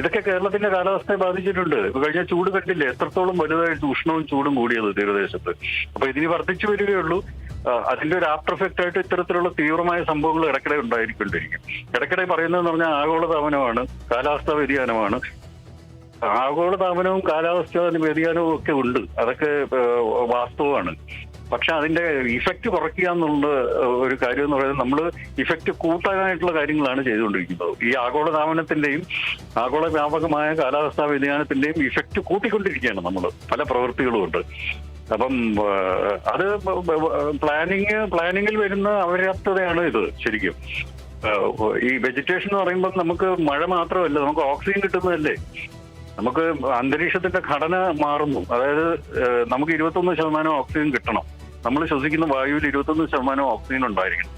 ഇതൊക്കെ കേരളത്തിന്റെ കാലാവസ്ഥയെ ബാധിച്ചിട്ടുണ്ട്. കഴിഞ്ഞ ചൂട് കണ്ടില്ലേ എത്രത്തോളം വലുതായിട്ട് ഉഷ്ണവും ചൂടും കൂടിയത് തീരദേശത്ത്. അപ്പൊ ഇതിന് വർദ്ധിച്ചു വരികയുള്ളൂ. അതിന്റെ ഒരു ആഫ്റ്റർ എഫക്റ്റ് ആയിട്ട് ഇത്തരത്തിലുള്ള തീവ്രമായ സംഭവങ്ങൾ ഇടയ്ക്കിടെ ഉണ്ടായിരിക്കൊണ്ടിരിക്കും. ഇടയ്ക്കിടെ പറയുന്നതെന്ന് പറഞ്ഞാൽ ആഗോളതാപനമാണ്, കാലാവസ്ഥാ വ്യതിയാനമാണ്. ആഗോളതാപനവും കാലാവസ്ഥാ വ്യതിയാനവും ഒക്കെ ഉണ്ട്, അതൊക്കെ വാസ്തവമാണ്. പക്ഷെ അതിന്റെ ഇഫക്റ്റ് കുറയ്ക്കുക എന്നുള്ള ഒരു കാര്യം എന്ന് പറയുന്നത് നമ്മൾ ഇഫക്റ്റ് കൂട്ടാനായിട്ടുള്ള കാര്യങ്ങളാണ് ചെയ്തുകൊണ്ടിരിക്കുന്നത്. ഈ ആഗോളതാപനത്തിന്റെയും ആഗോള വ്യാപകമായ കാലാവസ്ഥാ വ്യതിയാനത്തിന്റെയും ഇഫക്റ്റ് കൂട്ടിക്കൊണ്ടിരിക്കുകയാണ് നമ്മൾ പല പ്രവൃത്തികളും ഉണ്ട്. അപ്പം അത് പ്ലാനിങ്ങിൽ വരുന്ന അപര്യാപ്തതയാണ് ഇത് ശരിക്കും. ഈ വെജിറ്റേഷൻ എന്ന് പറയുമ്പോൾ നമുക്ക് മഴ മാത്രമല്ല, നമുക്ക് ഓക്സിജൻ കിട്ടുന്നതല്ലേ. നമുക്ക് അന്തരീക്ഷത്തിന്റെ ഘടന മാറുന്നു. അതായത് നമുക്ക് 21% ഓക്സിജൻ കിട്ടണം. നമ്മൾ ശ്വസിക്കുന്ന വായുവിൽ 21% ഓക്സിജൻ ഉണ്ടായിരിക്കണം.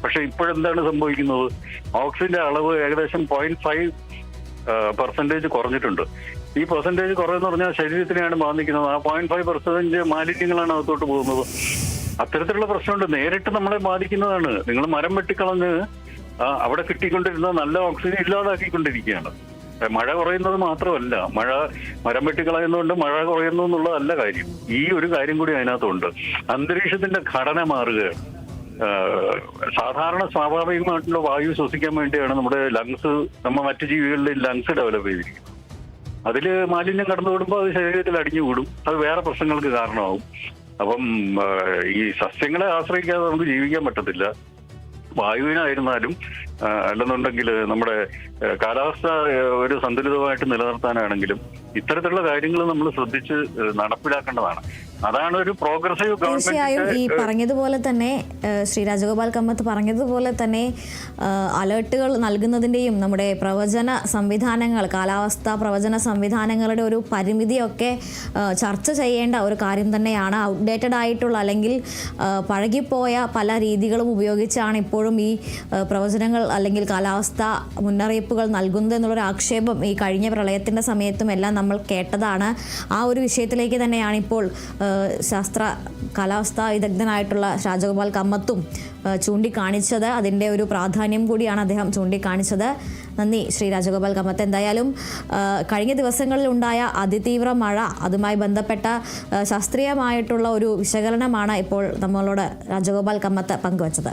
പക്ഷെ ഇപ്പോഴെന്താണ് സംഭവിക്കുന്നത്? ഓക്സിജന്റെ അളവ് ഏകദേശം 0.5% കുറഞ്ഞിട്ടുണ്ട്. ഈ പെർസെന്റേജ് കുറവെന്ന് പറഞ്ഞാൽ ശരീരത്തിനെയാണ് ബാധിക്കുന്നത്. ആ 0.5% മാലിന്യങ്ങളാണ് അകത്തോട്ട് പോകുന്നത്. അത്തരത്തിലുള്ള പ്രശ്നമുണ്ട്, നേരിട്ട് നമ്മളെ ബാധിക്കുന്നതാണ്. നിങ്ങൾ മരം വെട്ടിക്കളഞ്ഞ് അവിടെ കിട്ടിക്കൊണ്ടിരുന്ന നല്ല ഓക്സിജൻ ഇല്ലാതാക്കിക്കൊണ്ടിരിക്കുകയാണ്. മഴ കുറയുന്നത് മാത്രമല്ല, മരം വെട്ടിക്കളയുന്നതുകൊണ്ട് മഴ കുറയുന്നു എന്നുള്ളതല്ല കാര്യം. ഈ ഒരു കാര്യം കൂടി അതിനകത്തുണ്ട്. അന്തരീക്ഷത്തിന്റെ ഘടന മാറുകയാണ്. സാധാരണ സ്വാഭാവികമായിട്ടുള്ള വായു ശ്വസിക്കാൻ വേണ്ടിയാണ് നമ്മുടെ ലങ്സ്, മറ്റു ജീവികളിലെ ലങ്സ് ഡെവലപ്പ് ചെയ്തിരിക്കുന്നത്. അതില് മാലിന്യം കടന്നുകൂടുമ്പോൾ അത് ശരീരത്തിൽ അടിഞ്ഞുകൂടും, അത് വേറെ പ്രശ്നങ്ങൾക്ക് കാരണമാവും. അപ്പം ഈ സസ്യങ്ങളെ ആശ്രയിക്കാതെ നമുക്ക് ജീവിക്കാൻ പറ്റത്തില്ല. വായുവിനായിരുന്നാലും അല്ലെന്നുണ്ടെങ്കിൽ നമ്മുടെ കാലാവസ്ഥ ഒരു സന്തുലിതമായിട്ട് നിലനിർത്താനാണെങ്കിലും ഇത്തരത്തിലുള്ള കാര്യങ്ങൾ നമ്മൾ ശ്രദ്ധിച്ച് നടപ്പിലാക്കേണ്ടതാണ്. അതാണ് ഒരു പ്രോഗ്രസീവ് ഗവൺമെന്റ്. തീർച്ചയായും ഈ പറഞ്ഞതുപോലെ തന്നെ ശ്രീ രാജഗോപാൽ കമ്മത്ത് പറഞ്ഞതുപോലെ തന്നെ അലേർട്ടുകൾ നൽകുന്നതിൻ്റെയും നമ്മുടെ പ്രവചന സംവിധാനങ്ങൾ, കാലാവസ്ഥാ പ്രവചന സംവിധാനങ്ങളുടെ ഒരു പരിമിതിയൊക്കെ ചർച്ച ചെയ്യേണ്ട ഒരു കാര്യം തന്നെയാണ്. ഔട്ട്ഡേറ്റഡ് ആയിട്ടുള്ള അല്ലെങ്കിൽ പഴകിപ്പോയ പല രീതികളും ഉപയോഗിച്ചാണ് ഇപ്പോഴും ഈ പ്രവചനങ്ങൾ അല്ലെങ്കിൽ കാലാവസ്ഥാ മുന്നറിയിപ്പുകൾ നൽകുന്നത് എന്നുള്ളൊരു ആക്ഷേപം ഈ കഴിഞ്ഞ പ്രളയത്തിൻ്റെ സമയത്തും എല്ലാം നമ്മൾ കേട്ടതാണ്. ആ ഒരു വിഷയത്തിലേക്ക് തന്നെയാണ് ഇപ്പോൾ കാലാവസ്ഥാ വിദഗ്ധനായിട്ടുള്ള രാജഗോപാൽ കമ്മത്തും ചൂണ്ടിക്കാണിച്ചത്. അതിൻ്റെ ഒരു പ്രാധാന്യം കൂടിയാണ് അദ്ദേഹം ചൂണ്ടിക്കാണിച്ചത്. നന്ദി ശ്രീ രാജഗോപാൽ കമ്മത്ത്. എന്തായാലും കഴിഞ്ഞ ദിവസങ്ങളിൽ ഉണ്ടായ അതിതീവ്ര മഴ, അതുമായി ബന്ധപ്പെട്ട ശാസ്ത്രീയമായിട്ടുള്ള ഒരു വിശകലനമാണ് ഇപ്പോൾ നമ്മളോട് രാജഗോപാൽ കമ്മത്ത് പങ്കുവച്ചത്.